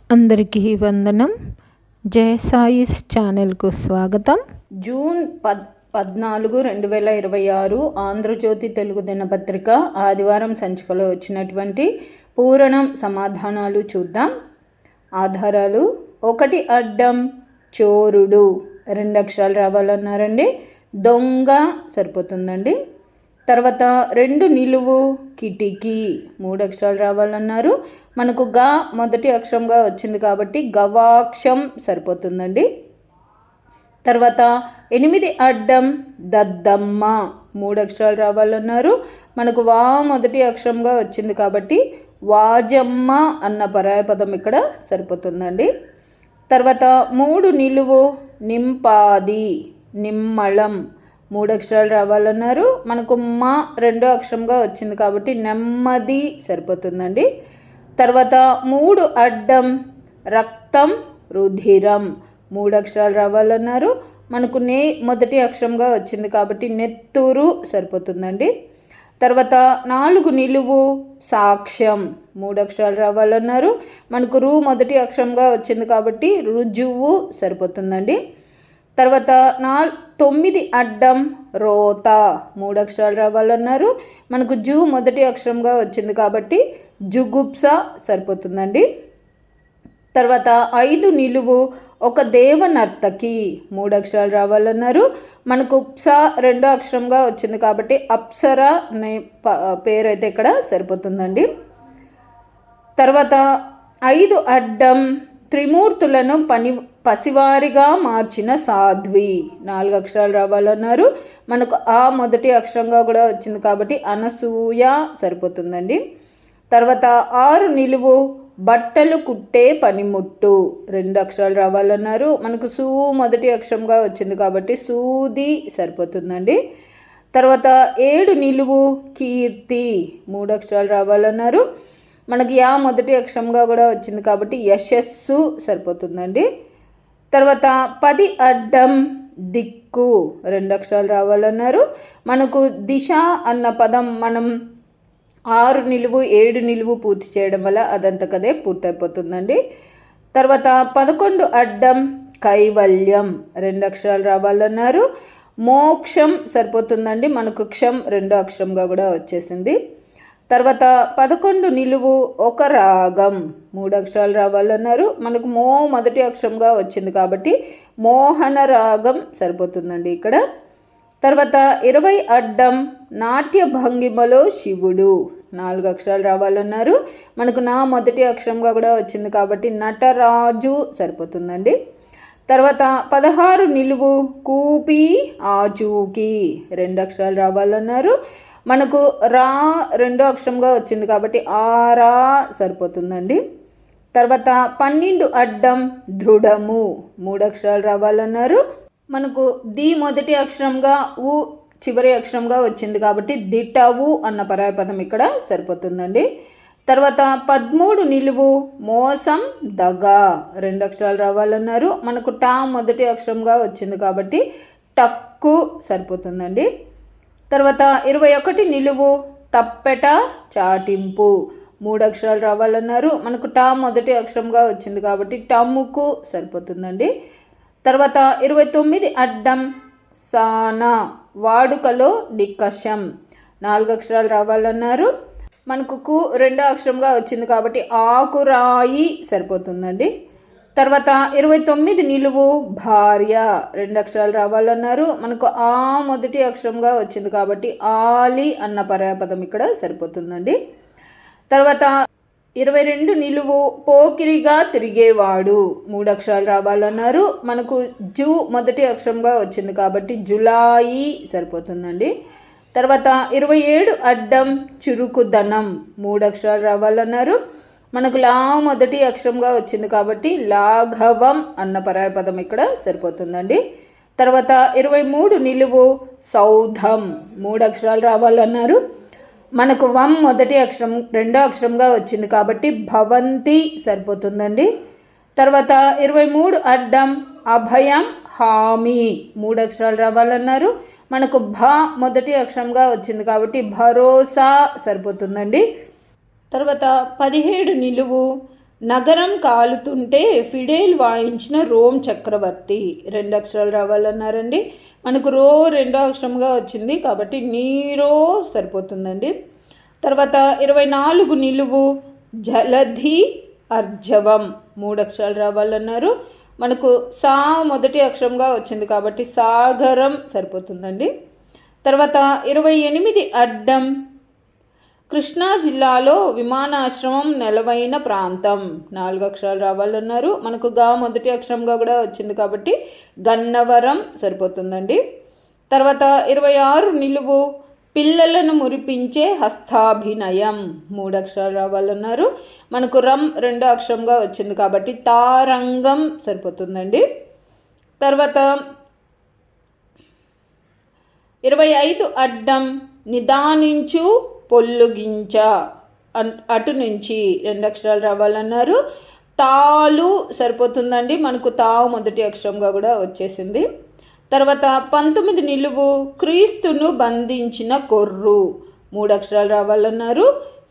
అందరికీ వందనం. జయ సాయిస్ ఛానల్కు స్వాగతం. జూన్ 14, 2026 ఆంధ్రజ్యోతి తెలుగు దినపత్రిక ఆదివారం సంచికలో వచ్చినటువంటి పూరణం సమాధానాలు చూద్దాం. ఆధారాలు: 1 అడ్డం చోరుడు 2 అక్షరాలు రావాలన్నారండి. దొంగ సరిపోతుందండి. తర్వాత 2 నిలువు కిటికీ 3 అక్షరాలు రావాలన్నారు. మనకు గా మొదటి అక్షరంగా వచ్చింది కాబట్టి గవాక్షం సరిపోతుందండి. తర్వాత 8 అడ్డం దద్దమ్మ 3 అక్షరాలు రావాలన్నారు. మనకు వా మొదటి అక్షరంగా వచ్చింది కాబట్టి వాజమ్మ అన్న పరాయపదం ఇక్కడ సరిపోతుందండి. తర్వాత 3 నిలువు నింపాది నిమ్మళం 3 అక్షరాలు రావాలన్నారు. మనకు మా 2 అక్షరంగా వచ్చింది కాబట్టి నెమ్మది సరిపోతుందండి. తర్వాత 3 అడ్డం రక్తం రుధిరం 3 అక్షరాలు రావాలన్నారు. మనకు నే మొదటి అక్షరంగా వచ్చింది కాబట్టి నెత్తురు సరిపోతుందండి. తర్వాత 4 నిలువు సాక్ష్యం 3 అక్షరాలు రావాలన్నారు. మనకు రు మొదటి అక్షరంగా వచ్చింది కాబట్టి రుజువు సరిపోతుందండి. తర్వాత 9 అడ్డం రోత 3 అక్షరాలు రావాలన్నారు. మనకు జు మొదటి అక్షరంగా వచ్చింది కాబట్టి జుగుప్స సరిపోతుందండి. తర్వాత 5 నిలువు ఒక దేవనర్తకి 3 అక్షరాలు రావాలన్నారు. మనకు ప్స 2 అక్షరంగా వచ్చింది కాబట్టి అప్సర అనే పేరైతే ఇక్కడ సరిపోతుందండి. తర్వాత 5 అడ్డం త్రిమూర్తులను పసివారిగా మార్చిన సాధ్వి 4 అక్షరాలు రావాలన్నారు. మనకు ఆ మొదటి అక్షరంగా కూడా వచ్చింది కాబట్టి అనసూయ సరిపోతుందండి. తర్వాత 6 నిలువు బట్టలు కుట్టే పనిముట్టు 2 అక్షరాలు రావాలన్నారు. మనకు సు మొదటి అక్షరంగా వచ్చింది కాబట్టి సూది సరిపోతుందండి. తర్వాత 7 నిలువు కీర్తి 3 అక్షరాలు రావాలన్నారు. మనకి యా మొదటి అక్షరంగా కూడా వచ్చింది కాబట్టి యశస్సు సరిపోతుందండి. తర్వాత 10 అడ్డం దిక్కు 2 అక్షరాలు రావాలన్నారు. మనకు దిశ అన్న పదం మనం 6 నిలువు 7 నిలువు పూర్తి చేయడం వల్ల అదంతకదే పూర్తయిపోతుందండి. తర్వాత 11 అడ్డం కైవల్యం 2 అక్షరాలు రావాలన్నారు. మోక్షం సరిపోతుందండి. మనకు క్షం 2 అక్షరంగా కూడా వచ్చేసింది. తర్వాత 11 నిలువు ఒక రాగం 3 అక్షరాలు రావాలన్నారు. మనకు మో మొదటి అక్షరంగా వచ్చింది కాబట్టి మోహన రాగం సరిపోతుందండి ఇక్కడ. తర్వాత 20 అడ్డం నాట్య భంగిమలో శివుడు 4 అక్షరాలు రావాలన్నారు. మనకు నా మొదటి అక్షరంగా కూడా వచ్చింది కాబట్టి నటరాజు సరిపోతుందండి. తర్వాత 16 నిలువు కూపి ఆచూకి 2 అక్షరాలు రావాలన్నారు. మనకు రా 2 అక్షరంగా వచ్చింది కాబట్టి ఆరా సరిపోతుందండి. తర్వాత 12 అడ్డం దృఢము 3 అక్షరాలు రావాలన్నారు. మనకు ది మొదటి అక్షరంగా ఉ చివరి అక్షరంగా వచ్చింది కాబట్టి దిటవు అన్న పరాయపదం ఇక్కడ సరిపోతుందండి. తర్వాత 13 నిలువు మోసం దగా 2 అక్షరాలు రావాలన్నారు. మనకు టా మొదటి అక్షరంగా వచ్చింది కాబట్టి టక్కు సరిపోతుందండి. తర్వాత 21 నిలువు తప్పెట చాటింపు 3 అక్షరాలు రావాలన్నారు. మనకు టా మొదటి అక్షరంగా వచ్చింది కాబట్టి టముకు సరిపోతుందండి. తర్వాత 29 అడ్డం సాన వాడుకలో నికషం 4 అక్షరాలు రావాలన్నారు. మనకు కు 2 అక్షరంగా వచ్చింది కాబట్టి ఆకురాయి సరిపోతుందండి. తర్వాత 29 నిలువు భార్య 2 అక్షరాలు రావాలన్నారు. మనకు ఆ మొదటి అక్షరంగా వచ్చింది కాబట్టి ఆలి అన్న పర్యాపదం ఇక్కడ సరిపోతుందండి. తర్వాత 22 నిలువు పోకిరిగా తిరిగేవాడు 3 అక్షరాలు రావాలన్నారు. మనకు జు మొదటి అక్షరంగా వచ్చింది కాబట్టి జులాయి సరిపోతుందండి. తర్వాత 27 అడ్డం చురుకుదనం 3 అక్షరాలు రావాలన్నారు. మనకు లా మొదటి అక్షరంగా వచ్చింది కాబట్టి లాఘవం అన్న పరాయపదం ఇక్కడ సరిపోతుందండి. తర్వాత 23 నిలువు సౌధం 3 అక్షరాలు రావాలన్నారు. మనకు వం మొదటి అక్షరం 2 అక్షరంగా వచ్చింది కాబట్టి భవంతి సరిపోతుందండి. తర్వాత 23 అడ్డం అభయం హామీ 3 అక్షరాలు రావాలన్నారు. మనకు భ మొదటి అక్షరంగా వచ్చింది కాబట్టి భరోసా సరిపోతుందండి. తర్వాత 17 నిలువు నగరం కాలుతుంటే ఫిడేల్ వాయించిన రోమ్ చక్రవర్తి. 2 అక్షరాలు రావాలన్నారండి. మనకు రో 2వ అక్షరంగా వచ్చింది కాబట్టి నీరో సరిపోతుందండి. తర్వాత 24 నిలువు జలధి అర్జవం. 3 అక్షరాలు రావాలన్నారు. మనకు సా మొదటి అక్షరంగా వచ్చింది కాబట్టి సాగరం సరిపోతుందండి. తర్వాత 28 అడ్డం కృష్ణా జిల్లాలో విమానాశ్రమం నెలవైన ప్రాంతం. 4 అక్షరాలు రావాలన్నారు. మనకు గా మొదటి అక్షరంగా కూడా వచ్చింది కాబట్టి గన్నవరం సరిపోతుందండి. తర్వాత 26 నిలువు పిల్లలను మురిపించే హస్తాభినయం. 3 అక్షరాలు రావాలన్నారు. మనకు రం 2వ అక్షరంగా వచ్చింది కాబట్టి తారంగం సరిపోతుందండి. తర్వాత 25 అడ్డం నిదానించు పొల్లుగించ. అటు నుంచి 2 అక్షరాలు రావాలన్నారు. తాలు సరిపోతుందండి. మనకు తావు మొదటి అక్షరంగా కూడా వచ్చేసింది. తర్వాత 19 నిలువు క్రీస్తును బంధించిన కొర్రు. 3 అక్షరాలు రావాలన్నారు.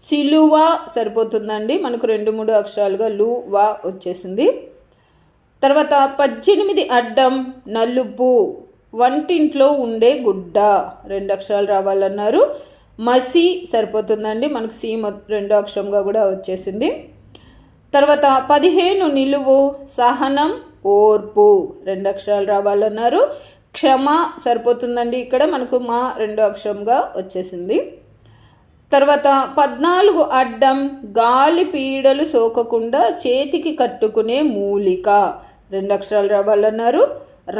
సిలువ సరిపోతుందండి. మనకు 2-3 అక్షరాలుగా లు వా వచ్చేసింది. తర్వాత 18 అడ్డం నలుపు వంటింట్లో ఉండే గుడ్డ. 2 అక్షరాలు రావాలన్నారు. మసి సరిపోతుందండి. మనకు సి 2వ అక్షరంగా కూడా వచ్చేసింది. తర్వాత 15 నిలువు సహనం ఓర్పు. 2 అక్షరాలు రావాలన్నారు. క్షమ సరిపోతుందండి. ఇక్కడ మనకు మా 2వ అక్షరంగా వచ్చేసింది. తర్వాత 14 అడ్డం గాలి పీడలు సోకకుండా చేతికి కట్టుకునే మూలిక. 2 అక్షరాలు రావాలన్నారు.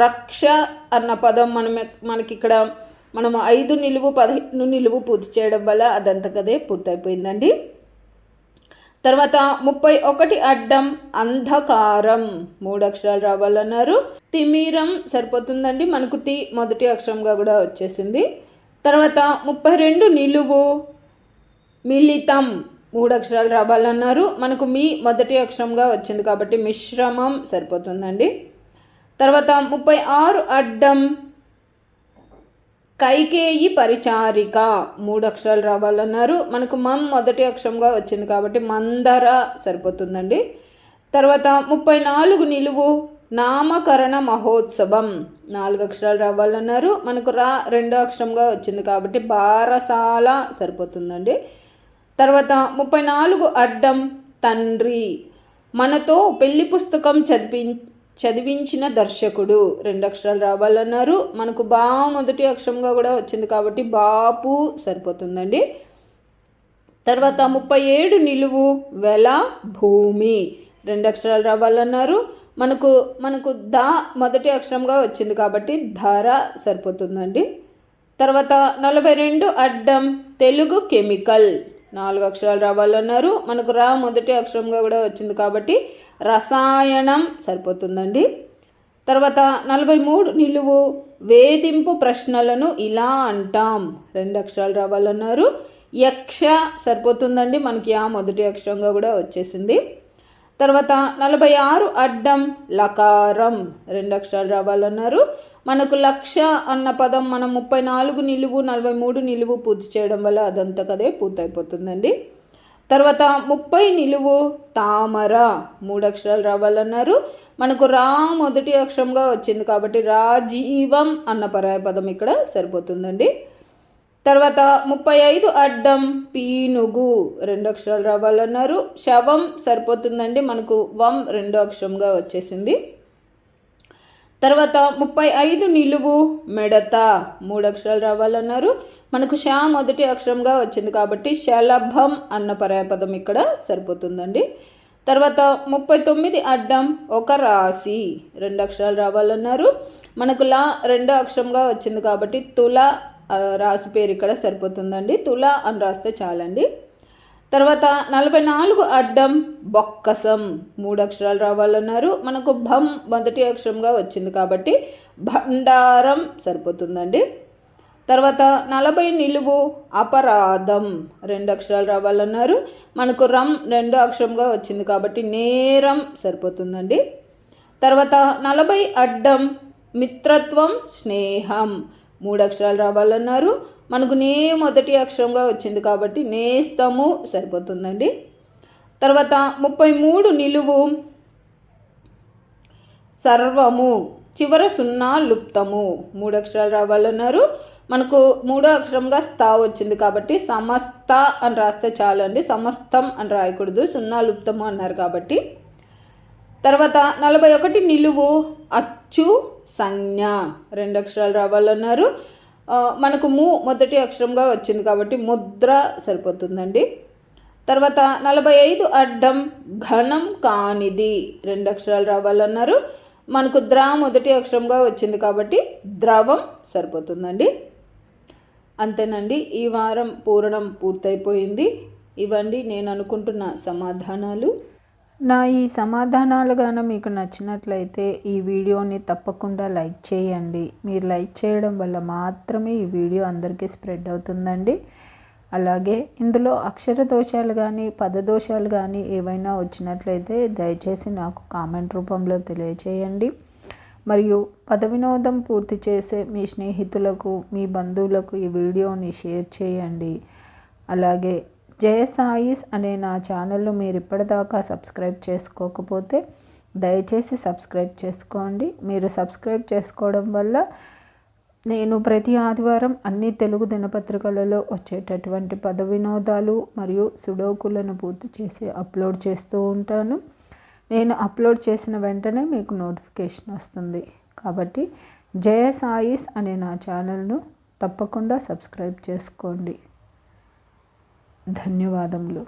రక్ష అన్న పదం మనకి ఇక్కడ మనం 5 నిలువు 15 నిలువు పూర్తి చేయడం వల్ల అదంతకదే పూర్తయిపోయిందండి. తర్వాత 31 అడ్డం అంధకారం. 3 అక్షరాలు రావాలన్నారు. తిమిరం సరిపోతుందండి. మనకు తి మొదటి అక్షరంగా కూడా వచ్చేసింది. తర్వాత 32 నిలువు మిళితం. 3 అక్షరాలు రావాలన్నారు. మనకు మీ మొదటి అక్షరంగా వచ్చింది కాబట్టి మిశ్రమం సరిపోతుందండి. తర్వాత 36 అడ్డం కైకేయి పరిచారిక. 3 అక్షరాలు రావాలన్నారు. మనకు మం మొదటి అక్షరంగా వచ్చింది కాబట్టి మందర సరిపోతుందండి. తర్వాత 34 నిలువు నామకరణ మహోత్సవం. 4 అక్షరాలు రావాలన్నారు. మనకు రా 2వ అక్షరంగా వచ్చింది కాబట్టి బారసాల సరిపోతుందండి. తర్వాత 34 అడ్డం తండ్రి మనతో పెళ్లి పుస్తకం చదివించిన దర్శకుడు. 2 అక్షరాలు రావాలన్నారు. మనకు బా మొదటి అక్షరంగా కూడా వచ్చింది కాబట్టి బాపు సరిపోతుందండి. తర్వాత 37 నిలువు వెల భూమి. 2 అక్షరాలు రావాలన్నారు. మనకు దా మొదటి అక్షరంగా వచ్చింది కాబట్టి ధర సరిపోతుందండి. తర్వాత 42 అడ్డం తెలుగు కెమికల్. 4 అక్షరాలు రావాలన్నారు. మనకు రా మొదటి అక్షరంగా కూడా వచ్చింది కాబట్టి రసాయనం సరిపోతుందండి. తర్వాత 43 నిలువు వేధింపు ప్రశ్నలను ఇలా అంటాం. 2 అక్షరాలు రావాలన్నారు. యక్ష సరిపోతుందండి. మనకి ఆ మొదటి అక్షరంగా కూడా వచ్చేసింది. తర్వాత 46 అడ్డం లకారం. 2 అక్షరాలు రావాలన్నారు. మనకు లక్ష అన్న పదం మనం 34 నిలువు 43 నిలువు పూర్తి చేయడం వల్ల అదంతకదే పూర్తయిపోతుందండి. తర్వాత 30 నిలువు తామర. 3 అక్షరాలు రావాలన్నారు. మనకు రా మొదటి అక్షరంగా వచ్చింది కాబట్టి రాజీవం అన్న పర్యాయ పదం ఇక్కడ సరిపోతుందండి. తర్వాత 35 అడ్డం పీనుగు. 2 అక్షరాలు రావాలన్నారు. శవం సరిపోతుందండి. మనకు వం 2వ అక్షరంగా వచ్చేసింది. తర్వాత 35 నిలువు మెడత. 3 అక్షరాలు రావాలన్నారు. మనకు షా మొదటి అక్షరంగా వచ్చింది కాబట్టి శలభం అన్న పర్యాయపదం ఇక్కడ సరిపోతుందండి. తర్వాత 39 అడ్డం ఒక రాశి. 2 అక్షరాలు రావాలన్నారు. మనకు లా 2వ అక్షరంగా వచ్చింది కాబట్టి తుల రాశి పేరు ఇక్కడ సరిపోతుందండి. తుల అని రాస్తే చాలండి. తర్వాత 44 అడ్డం బొక్కసం. 3 అక్షరాలు రావాలన్నారు. మనకు భం మొదటి అక్షరంగా వచ్చింది కాబట్టి భండారం సరిపోతుందండి. తర్వాత 40 నిలువు అపరాధం. 2 అక్షరాలు రావాలన్నారు. మనకు రం 2వ అక్షరంగా వచ్చింది కాబట్టి నేరం సరిపోతుందండి. తర్వాత 40 అడ్డం మిత్రత్వం స్నేహం. 3 అక్షరాలు రావాలన్నారు. మనకు నే మొదటి అక్షరంగా వచ్చింది కాబట్టి నేస్తము సరిపోతుందండి. తర్వాత 33 నిలువు సర్వము, చివర 0 లుప్తము. 3 అక్షరాలు రావాలన్నారు. మనకు 3వ అక్షరంగా స్థా వచ్చింది కాబట్టి సమస్త అని రాస్తే చాలండి, సమస్తం అని రాయకూడదు, 0 లుప్తము అన్నారు కాబట్టి. తర్వాత 41 నిలువు అచ్చు సంజ్ఞ, 2 అక్షరాలు రావాలన్నారు. మనకు మొదటి అక్షరంగా వచ్చింది కాబట్టి ముద్ర సరిపోతుందండి. తర్వాత 45 అడ్డం ఘనం కానిది, 2 అక్షరాలు రావాలన్నారు. మనకు మొదటి అక్షరంగా వచ్చింది కాబట్టి ద్రవం సరిపోతుందండి. అంతేనండి, ఈ వారం పూర్తయిపోయింది. ఇవండి నేను అనుకుంటున్న సమాధానాలు. నా ఈ సమాధానాలు గాన మీకు నచ్చినట్లయితే ఈ వీడియోని తప్పకుండా లైక్ చేయండి. మీరు లైక్ చేయడం వల్ల మాత్రమే ఈ వీడియో అందరికీ స్ప్రెడ్ అవుతుందండి. అలాగే ఇందులో అక్షర దోషాలు కానీ పదదోషాలు కానీ ఏవైనా వచ్చినట్లయితే దయచేసి నాకు కామెంట్ రూపంలో తెలియచేయండి. మరియు పద వినోదం పూర్తి చేసే మీ స్నేహితులకు, మీ బంధువులకు ఈ వీడియోని షేర్ చేయండి. అలాగే జయ సాయిస్ అనే నా ఛానల్ను మీరు ఇప్పటిదాకా సబ్స్క్రైబ్ చేసుకోకపోతే దయచేసి సబ్స్క్రైబ్ చేసుకోండి. మీరు సబ్స్క్రైబ్ చేసుకోవడం వల్ల నేను ప్రతి ఆదివారం అన్ని తెలుగు దినపత్రికలలో వచ్చేటటువంటి పద వినోదాలు మరియు సుడోకులను పూర్తి చేసి అప్లోడ్ చేస్తూ ఉంటాను. నేను అప్లోడ్ చేసిన వెంటనే మీకు నోటిఫికేషన్ వస్తుంది. కాబట్టి జయ సాయిస్ అనే నా ఛానల్ను తప్పకుండా సబ్స్క్రైబ్ చేసుకోండి. ధన్యవాదములు.